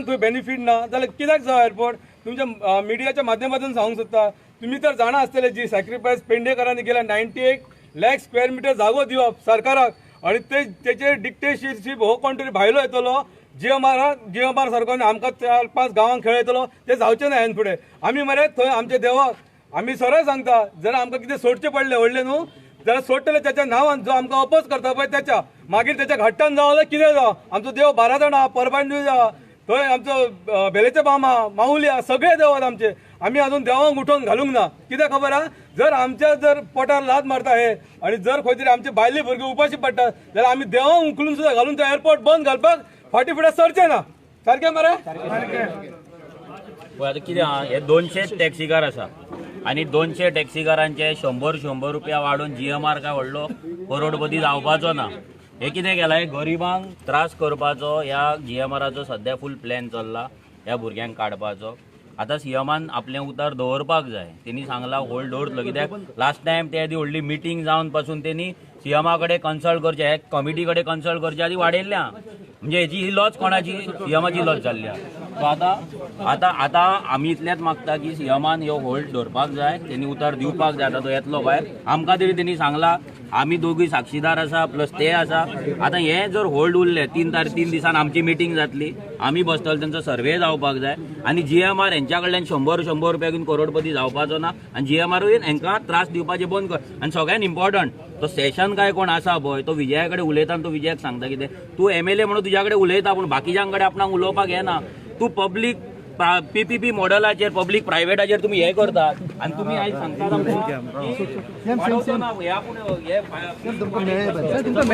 थंय बेनिफीट ना जाल्यार कित्याक जाय एअरपोर्ट? तुमच्या मिडियाच्या माध्यमातून सांगूक सोदता, तुम्ही तर जाणा आसतले जी सॅक्रिफायस पेडणेकरांनी केल्या 98 लाख स्क्वेअर मीटर जागो दिवप सरकाराक, आणि तेचे डिक्टेटरशिप हो कोण तरी भायलो येतलो जीएमआर सारको आमकां 4-5 गांवांक खेळयतलो, ते जावचें ना हेन फुडें. आमी मरे थंय आमचे देवाक आमी सरळ सांगता, जर आमकां कितें सोडचें पडलें व्हडलें न्हू जाल्यार सोडटले त्याच्या नांवान, जो आमकां अपोज करता पळय त्याच्या मागीर त्याच्या घट्टान जावं जाल्यार कितें जावं. आमचो देव 12 जाणां परबांडूय जावं, थंय आमचो बेलेचे बामा माऊली सगळे देवात आमचे. आमी अजून देवांक उठोवन घालूंक ना. कित्याक खबर आहा, जर आमच्या जर पोटार लात मारता हे आणि जर खंय तरी आमचे भायली भुरगीं उपाशी पडटा जाल्यार आमी देवांक उखलून सुद्दां घालून तो एअरपोर्ट बंद घालपाक फाटी फुडें सरचे ना. सारकें मरे? आता कितें आहा, हे 200 टॅक्सीकार आसा आणि 200 टॅक्सीकारांचे 100 रुपया वाडून जीएमआर काय व्हडलो करोडपती जावपाचो ना. हे कितें केलां, गरिबांक त्रास करपाचो ह्या जीएमआराचो सध्या फूल प्लॅन चल्ला, ह्या भुरग्यांक काडपाचो. आता सीएमान आपलें उतर दवरपाक जाय. तेणी सांगला होल्ड दवरतलो, कित्याक लास्ट टायम ते व्हडली मिटींग जावन पासून तेणी सीएमा कडेन कन्सल्ट करचे, हे कमिटी कडेन कन्सल्ट करचे आदी वाडयल्ल्या. म्हणजे हेची ही लॉस कोणाची? सीएमाची लॉस जाल्ली. सो आता आमी इतलेंच मागता की सीएमान ह्यो होल्ड दवरपाक जाय, तेणी उतर दिवपाक जाय. आतां तो येतलो भायर, आमकां तरी तेणी सांगला, आमी दोगूय साक्षीदार आसा प्लस ते आसा. आतां हे जर होल्ड उरले 3 दिसान आमची मिटींग जातली, आमी बसतले, तेंचो सर्वे जावपाक जाय आणि जीएमआर हेंच्या कडल्यान 100 रुपया घेवन करोडपती जावपाचो ना आणि जीएमआरूय हेंकां त्रास दिवपाचे बंद कर. आणि सगळ्यात इम्पॉर्टंट, तो सेशन काय कोण आसा पळय, तो विजया कडेन उलयता आनी तो विजयाक सांगता कितें, तूं एमएलए म्हणून तुज्या कडेन उलयता पूण बाकीच्यां कडेन आपणाक उलोवपाक येना. तूं पब्लीक पीपीपी मॉडेलाचेर पब्लीक प्रायव्हेटाचेर तुम्ही हे करतात आणि तुम्ही आयज सांगतात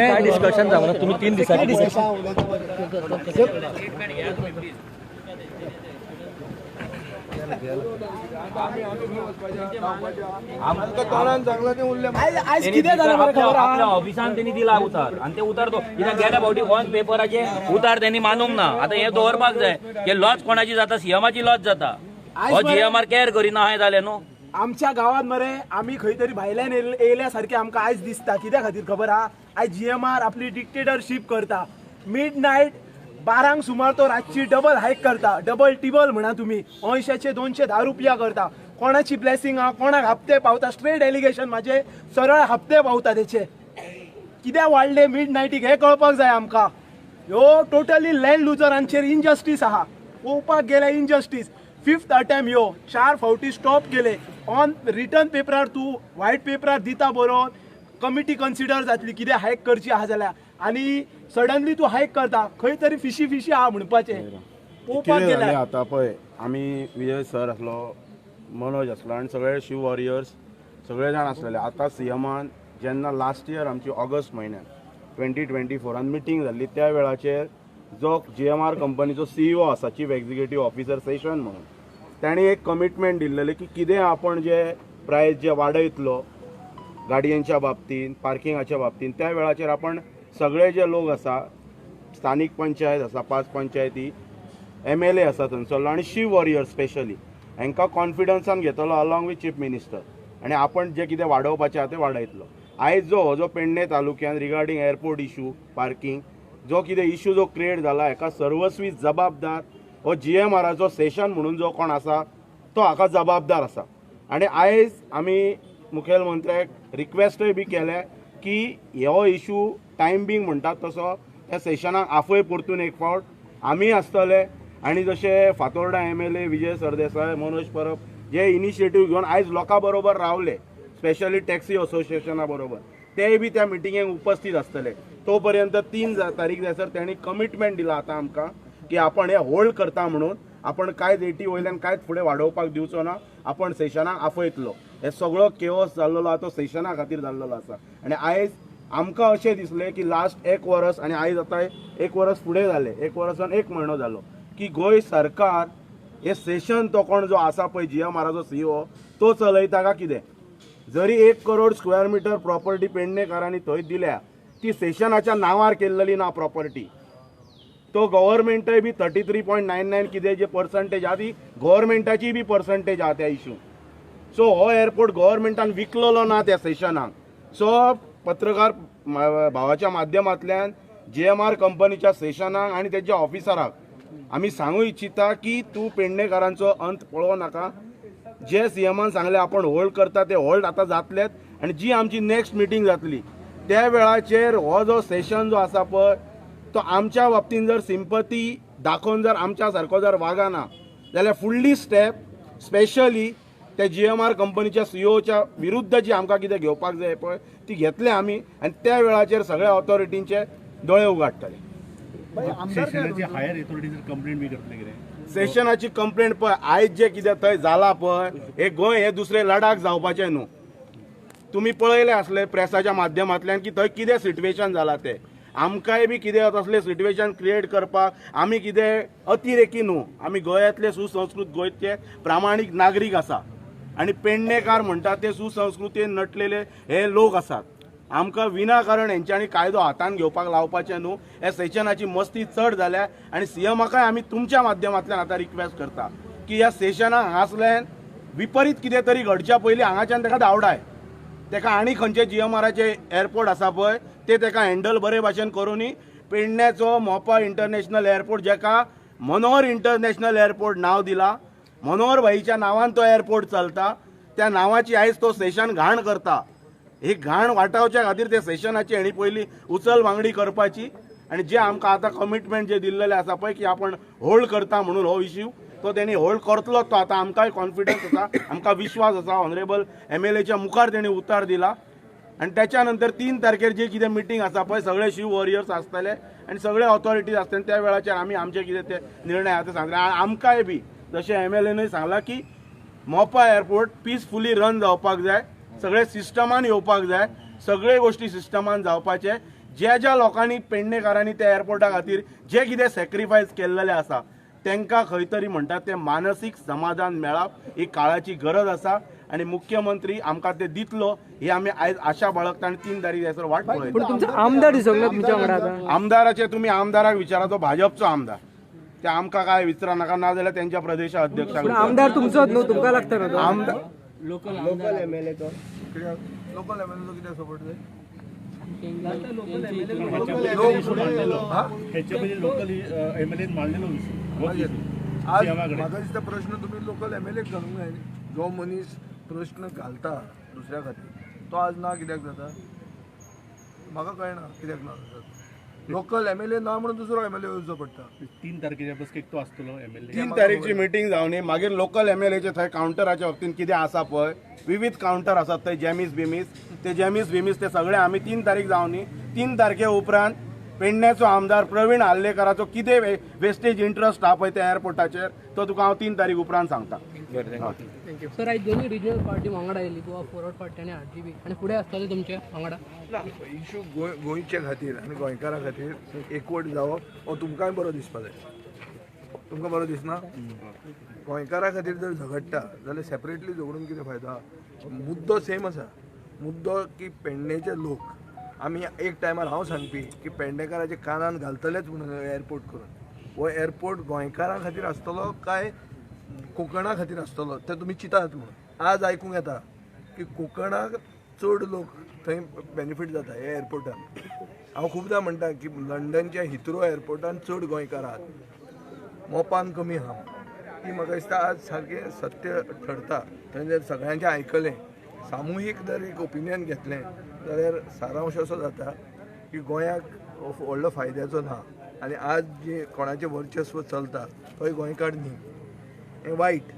काय डिस्कशन जावं तुम्ही 3 दिसांनी आपल्या ऑफिसान त्यांनी दिला उतार आणि ते उतार तो गेल्या फावटी ऑन पेपराचे उतार त्यांनी मानूंक ना. आता हे दवरपाक जाय की लॉस कोणाची जाता, सीएमाची लॉस जाता. हो जीएमआर केअर करिना हे जाले न्हू. आमच्या गावात मरे आम्ही खंय तरी भायल्यान येयल्यासारखे आमकां आयज दिसता. कित्या खातीर खबर आहा, आयज जीएमआर आपली डिक्टेटरशीप करता. मिडनाईट 12 सुमार तो रातची डबल हायक करता, डबल टिबल म्हणा तुम्ही, 80 210 रुपया करता. कोणाची ब्लेसिंग आहा, कोणाक हप्ते पावता, स्ट्रेट एलिगेशन माझे सरळ हप्ते पावता त्याचे. कित्याक वाडले मिडनाईटीक हे कळपाक जाय आमकां. ह्यो टोटली लँड लुजरांचेर इनजस्टीस आहा. पळोवपाक गेल्यार इनजस्टीस. 5th अटेम्प्ट ह्यो 4 फावटी स्टॉप केले. ऑन रिटर्न पेपरार तूं व्हायट पेपरार दिता बरोवन कमिटी कन्सिडर जातली कितें हायक करची आहा जाल्यार, आणि सडनली तूं हायक करता. खंय तरी फिशी आहा म्हणपाचें. पळोवपाक गेल्यार आता पळय, आमी विजय सर आसलो, मनोज आसलो आणि सगळे शिव वॉरियर्स सगळे जाण आसलेले. आता सीएमान जेन्ना लास्ट इयर आमची ऑगस्ट म्हयन्यात 2024 मिटींग जाल्ली, त्या वेळाचेर जो जीएमआर कंपनीचो सीईओ आसा, चीफ एक्झिक्युटीव ऑफिसर सेशन म्हणून, ताणी एक कमिटमेंट दिल्लेले की कितें आपण जे प्रायस जे वाडयतलो गाडयांच्या बाबतीन, पार्किंगाच्या बाबतीन, त्या वेळाचेर आपण सगळे जे लोक आसा, स्थानिक पंचायत आसा, 5 पंचायती, एमएलए आसा थंयसरलो आणि शिव वॉरियर स्पेशली, हांकां कॉन्फिडन्सान घेतलो अलॉंग विथ चीफ मिनिस्टर, आणि आपण जे कितें वाडोवपाचें आहा तें वाडयतलो. आयज जो पेडणे तालुक्यान रिगार्डींग एअरपोर्ट इशू, पार्किंग, जो कितें इशू जो क्रिएट जाला, हाका सर्वस्वी जबाबदार हो जीएमआराचो सेशन म्हणून जो कोण आसा तो हाका जबाबदार आसा. आणि आयज आमी मुखेलमंत्र्याक रिक्वेस्टय बी केल्या की हो इशू टायम बींग म्हणटात तसो त्या सेशनाक आफय परतून एक फावट आमी आसतले. आणि जशे फातोर्डा एमएलए विजय सरदेसाय, मनोज परब जे इनिशिएटीव घेवन आयज लोकां बरोबर रावले, स्पेशली टॅक्सी असोसिएशना बरोबर, तेय बी त्या मिटिंगेक उपस्थित आसतले. तो पर्यंत 3 तारीख जायसर त्यांनी कमिटमेंट दिला आता आमकां की आपण हे होल्ड करता म्हणून. आपण कांयच एटी वयल्यान कांयच फुडें वाडोवपाक दिवचो ना, आपण सेशनाक आफयतलो. हे सगळो केओस जाल्लो आहा तो सेशना खातीर जाल्लो आसा. आणि आयज आमकां अशें दिसलें की लास्ट 1 वर्स आणि आयज आतां 1 वर्स फुडें जालें, 1 वर्सान 1 म्हयनो जालो की गोंय सरकार हे सेशन तो कोण जो आसा पळय जीएमआराचो सीईओ तो चलयता काय कितें. जरी 1 करोड स्क्वेअर मीटर प्रॉपर्टी पेडणेकारांनी थंय दिल्या, ती सेशनाच्या नांवार केल्लेली ना प्रॉपर्टी. तो गव्हर्मेंटय बी 33.99 कितें जे पर्संटेज आहा ती गव्हर्मेंटाची बी पर्संटेज आहा त्या इशू. सो हो एअरपोर्ट गव्हर्मेंटान विकलेलो ना त्या सेशनाक. सो पत्रकार भावाच्या माध्यमांतल्यान जीएमआर कंपनीच्या सेशनाक आणि त्याच्या ऑफिसराक आमी सांगू इच्छिता की तूं पेडणेकारांचो अंत पळोवं नाका. जे सीएमान सांगले आपण होल्ड करता ते होल्ड आतां जातलेत आनी जी आमची नेक्स्ट मिटींग जातली त्या वेळाचेर हो जो सेशन जो आसा पळय तो आमच्या बाबतीन जर सिंपती दाखोवन जर आमच्या सारको जर वागना जाल्यार फुडली स्टेप स्पेशली त्या GMR कंपनीच्या CEOच्या विरुद्ध जी आमकां कितें घेवपाक जाय पळय ती घेतले आमी आनी त्या वेळाचेर सगळ्या ऑथॉरिटींचे दोळे उगाडटले. सेशनाची कंप्लेंट पळय आयज जे कितें थंय जाला पळय हे गोंय हे दुसरे लडाख जावपाचें न्हू. तुम्ही पळयले आसले प्रेसाच्या माध्यमांतल्यान की थंय कितें सिट्युएशन जाला ते. आमकांय बी कितें तसले सिट्युएशन क्रिएट करपाक आमी कितें अतिरेकी न्हू. आमी गोंयांतले सुसंस्कृत गोंयचे प्रामाणीक नागरीक आसा आनी पेडणेकार म्हणटा ते सुसंस्कृतीन नटलेले हे लोक आसात. आमकां विनाकारण हेंच्यांनी कायदो हातान घेवपाक लावपाचें न्हू. हे सेशनाची मस्ती चड जाल्या आनी CMाकाय आमी तुमच्या माध्यमांतल्यान आतां रिक्वेस्ट करता की ह्या सेशनाक हांगासल्यान विपरीत कितें तरी घडच्या पयलीं हांगाच्यान ताका धांवडाय. तेका आनी खंयचे GMRचे एअरपोर्ट आसा पळय ते तेका हँडल बरे भाशेन करूनी पेडण्याचो मोपा इंटरनॅशनल एअरपोर्ट जेका मनोहर इंटरनॅशनल एअरपोर्ट नांव दिला. मनोहर भाईच्या नांवान तो एअरपोर्ट चलता. त्या नांवाची आयज तो सेशन घाण करता. ही घाण वाटावच्या खातीर ते सेशनाची हेणी पयलीं उचल वांगडी करपाची आनी जे आमकां आतां कमिटमेंट जे दिल्लेले आसा पळय की आपण होल्ड करता म्हणून हो इश्यू तो तेणी होल्ड करतलो. तो आतां आमकांय कॉन्फिडन्स आसा आमकां विश्वास आसा. ऑनरेबल MLAच्या मुखार तेणी उतार दिला आनी त्याच्या नंतर 3 तारखेर जी कितें मिटींग आसा पळय सगळे शिव वॉरियर्स आसतले आनी सगळे ऑथॉरिटीज आसतले त्या वेळाचेर आमी आमचे कितें ते निर्णय आहा ते सांगले. आमकांय बी जशें MLAनूय सांगला की मोपा एअरपोर्ट पीसफुली रन जावपाक जाय. सगळे सिस्टमान येवपाक जाय. सगळे गोष्टी सिस्टमान जावपाचे. ज्या लोकांनी पेडणेकारांनी त्या एअरपोर्टा खातीर जे कितें सॅक्रिफायस केल्लेले आसा तांकां खंय तरी म्हणटात ते मानसीक समाधान मेळप ही काळाची गरज आसा आनी मुख्यमंत्री आमकां ते दितलो ही आमी आयज आशा बाळगता आनी 3 तारीख हायसर वाट पळयता. पण तुमचा आमदार दिसलो तुमच्या वांगडा आता. आमदाराचे तुमी आमदाराक विचारा तो भाजपचो आमदार ते आमकां काय विचारा नाका ना जाल्यार त्यांच्या प्रदेश अध्यक्षाक. आमदार तुमचोच न्हू तुमकां लागता न्हू तो. आमदार लोकल MLA तो कित्याक सपोर्ट जाय आज म्हाका दिसता प्रश्न तुम्ही लोकल MLAक घालूंक जाय. जो मनीस प्रश्न घालता दुसऱ्या खातीर तो आज ना कित्याक जाता म्हाका कळना कित्याक ना जाता. लोकल MLA ना म्हणून दुसरो MLA येवचो पडटा. 3 तारखेच्या बसकेक तो आसतलो MLA. 3 तारीखची मिटींग जावनी मागीर लोकल MLAचे थंय कावंटराच्या बाबतीन कितें आसा पळय विविध कावंटर आसात थंय जेमीस बिमीस ते सगळे आमी 3 तारीख जावनी. 3 तारखे उपरांत पेडण्याचो आमदार प्रवीण आल्लेकराचो कितें वेस्टेज इंट्रस्ट आहा पळय त्या एअरपोर्टाचेर तो तुका हांव 3 तारीख उपरांत सांगता. सर आयज दोन्ही रिजनल पार्टी वांगडा आयली गोवा फॉरवर्ड पार्टी आनी RGB आनी फुडें आसतले तुमचे वांगडा. इश्यू गोंयच्या खातीर आनी गोंयकारा खातीर एकवट जावप हो तुमकांय बरो दिसपा जाय. तुमकां बरो दिसना गोंयकारा खातीर जर झगडटा जाल्यार सेपरेटली झगडून कितें फायदा. मुद्दो सेम आसा. मुद्दो की पेडणेचे लोक आमी एक टायमार हांव सांगपी की पेडणेकाराचे कानान घालतलेच म्हणून एअरपोर्ट करून. हो एअरपोर्ट गोंयकारां खातीर आसतलो काय कोकणा खातीर आसतलो तें तुमी चिंतात म्हणून. आज आयकूंक येता की कोकणाक चड लोक थंय बेनिफीट जाता ह्या एअरपोर्टान. हांव खुबदां म्हणटा की लंडनच्या हिथ्रो एअरपोर्टान चड गोंयकार आहात मोपान कमी आहा. की म्हाका दिसता आज सारकें सत्य ठरता. थंय जर सगळ्यांचें आयकलें सामुहीक जर एक ओपिनियन घेतलें जाल्यार सारांश असो जाता की गोंयाक व्हडलो फायद्याचो ना आनी आज जे कोणाचें वर्चस्व चलता थंय गोंयकार न्ही. हें वायट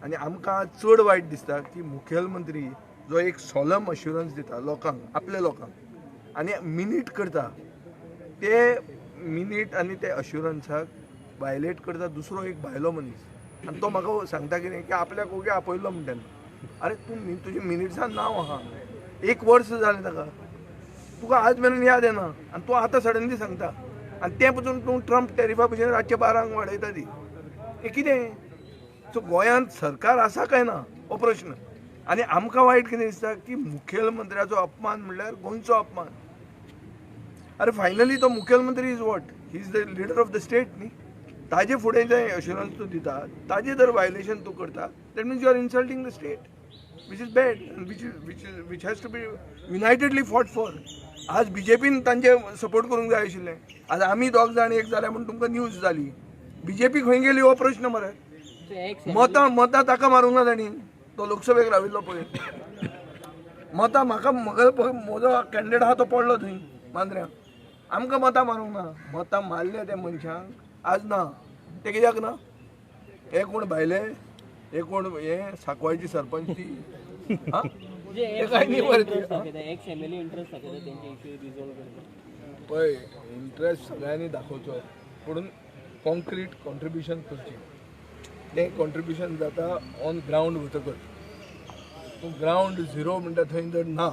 आनी आमकां आज चड वायट दिसता की मुखेलमंत्री जो एक सोलम अश्युरन्स दिता लोकांक आपल्या लोकांक आनी मिनीट करता ते मिनीट आनी ते अश्युरन्साक वायलेट करता दुसरो एक भायलो मनीस आनी तो म्हाका सांगता कितें की आपल्याक ओगे आपयलो म्हणटा. अरे तूं तुजी मिनिट्सान नांव आहा 1 वर्स जालें ताका तुका आज मेरेन याद येना आनी तूं आतां सडनली सांगता आनी तें पसून तूं ट्रम्प टॅरिफा भशेन रातचे 12 वाडयता ती. हें कितें. सो गोंयांत सरकार आसा काय ना हो प्रश्न. आनी आमकां वायट कितें दिसता की मुखेलमंत्र्याचो अपमान म्हणल्यार गोंयचो अपमान. अरे फायनली तो मुखेलमंत्री is what he is the leader of the state न्ही. ताजे फुडें जे अश्युरन्स तूं दिता ताजे जर वायलेशन तूं करता that means you are insulting the state which is bad which has to be unitedly fought for. आज BJPन तांचे सपोर्ट करूंक जाय आशिल्लें. आज आमी दोग जाण एक जाल्या म्हणून तुमकां न्यूज जाली बीजेपी खंय गेली हो प्रश्न मरे मतां ताका मारूंक ना ताणी तो लोकसभेक राविल्लो पळय मतां म्हाका म्हजो कॅन्डिडेट आहा तो पडलो थंय मांद्र्यां आमकां मतां मारूंक ना मतां मारले त्या मनशांक आज ना ते कित्याक ना हे कोण भायले हे कोण हे सांकवाळची सरपंच ती हा हे काय न्ही बरें पळय इंट्रस्ट सगळ्यांनी दाखोवचो पूण कॉन्क्रीट कॉन्ट्रिब्युशन करचें तें कॉन्ट्रिब्युशन जाता ऑन ग्रावंड वतकच तूं ग्रावंड झिरो म्हणटा थंय जर ना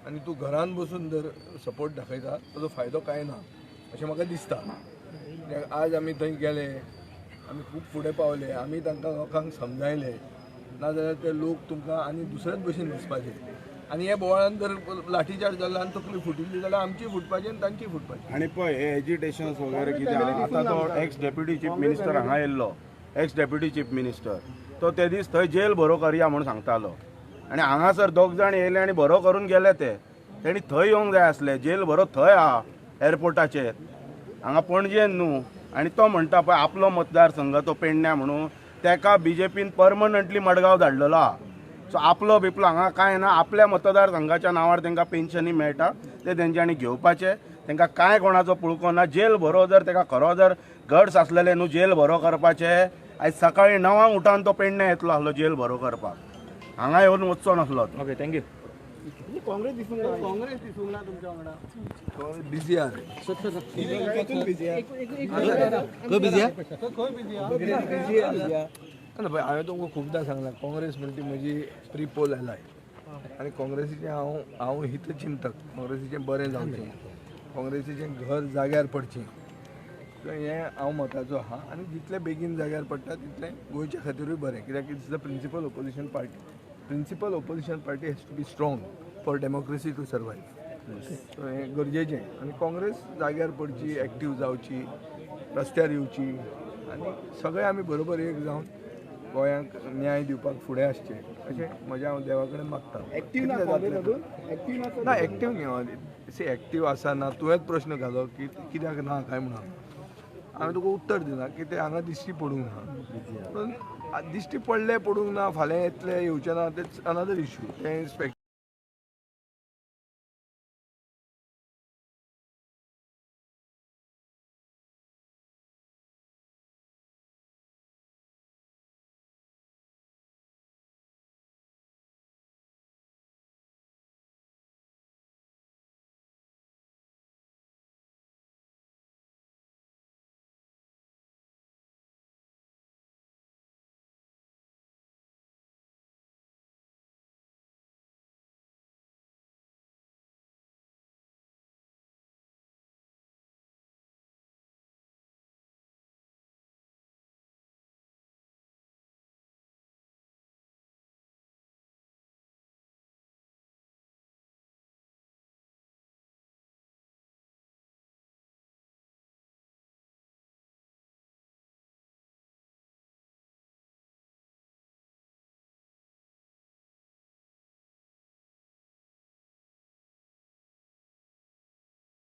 आनी तूं घरान बसून जर सपोर्ट दाखयता ताजो फायदो कांय ना अशें म्हाका दिसता आज आमी थंय गेले आमी खूब फुडें पावले आमी तांकां लोकांक समजायले नाजाल्यार ते लोक तुमकां आनी दुसरेच भशेन दिसपाचे आनी हे बोवाळान जर लाठीचार्ज जालो आनी तकली फुटिल्ली जाल्यार आमची फुटपाची आनी तांची फुटपाची आणि पळय हे एजिटेशन्स वगैरे कितें आतां तो एक्स डेप्युटी चीफ मिनिस्टर हांगा येयल्लो एक्स डेप्युटी चीफ मिनिस्टर तो ते दीस थंय जेल बरो करया म्हणून सांगतालो आनी हांगासर दोग जाण येयले आनी बरो करून गेले ते तेणी थंय येवंक जाय आसले जेल बरो थंय आहा एअरपोर्टाचेर हांगा पणजेन न्हू आनी तो म्हणटा पळय आपलो मतदारसंघ तो पेडण्या म्हणून तेका बीजेपीन परमनंटली मडगांव धाडलेलो आहा सो आपलो बिपलो हांगा कांय ना आपल्या मतदारसंघाच्या नांवार तांकां पेन्शनी मेळटा ते तेंच्यांनी घेवपाचे तांकां कांय कोणाचो पुळको ना जेल बरो जर ताका खरो जर गट्स आसलेले न्हू जेल बरो करपाचे आयज सकाळीं 9 उठान तो पेडण्या येतलो आसलो जेल बरो करपाक हांगा येवन वचचो नासलो ओके थँक्यू काँग्रेस दिसूंक ना तुमच्या वांगडा बिजी आहा हांवें तुमकां खूबदां सांगलां काँग्रेस म्हणटी म्हजी प्री पोल एलाय आनी काँग्रेसीचें हांव हितचिंतक काँग्रेसीचें बरें जावचें काँग्रेसीचें घर जाग्यार पडचें हें हांव मताचो आहा आनी जितलें बेगीन जाग्यार पडटा तितलें गोंयच्या खातीरूय बरें कित्याक it's the principal opposition party has to be strong for democracy to survive so हें गरजेचें आनी काँग्रेस जाग्यार पडची एक्टीव जावची रस्त्यार येवची आनी सगळे आमी बरोबर एक जावन गोंयांक न्याय दिवपाक फुडें आसचें अशें म्हजें हांव देवा कडेन मागतां ना एक्टीव न्ही सी एक्टीव आसा ना तुवेंच प्रश्न घालो की कित्याक ना काय म्हणून हांवें तुका उत्तर दिना की ते हांगा दिश्टी पडूंक ना पूण दिश्टी पडले पडूंक ना फाल्यां येतले येवचे ना तेच अनदर इश्यू तें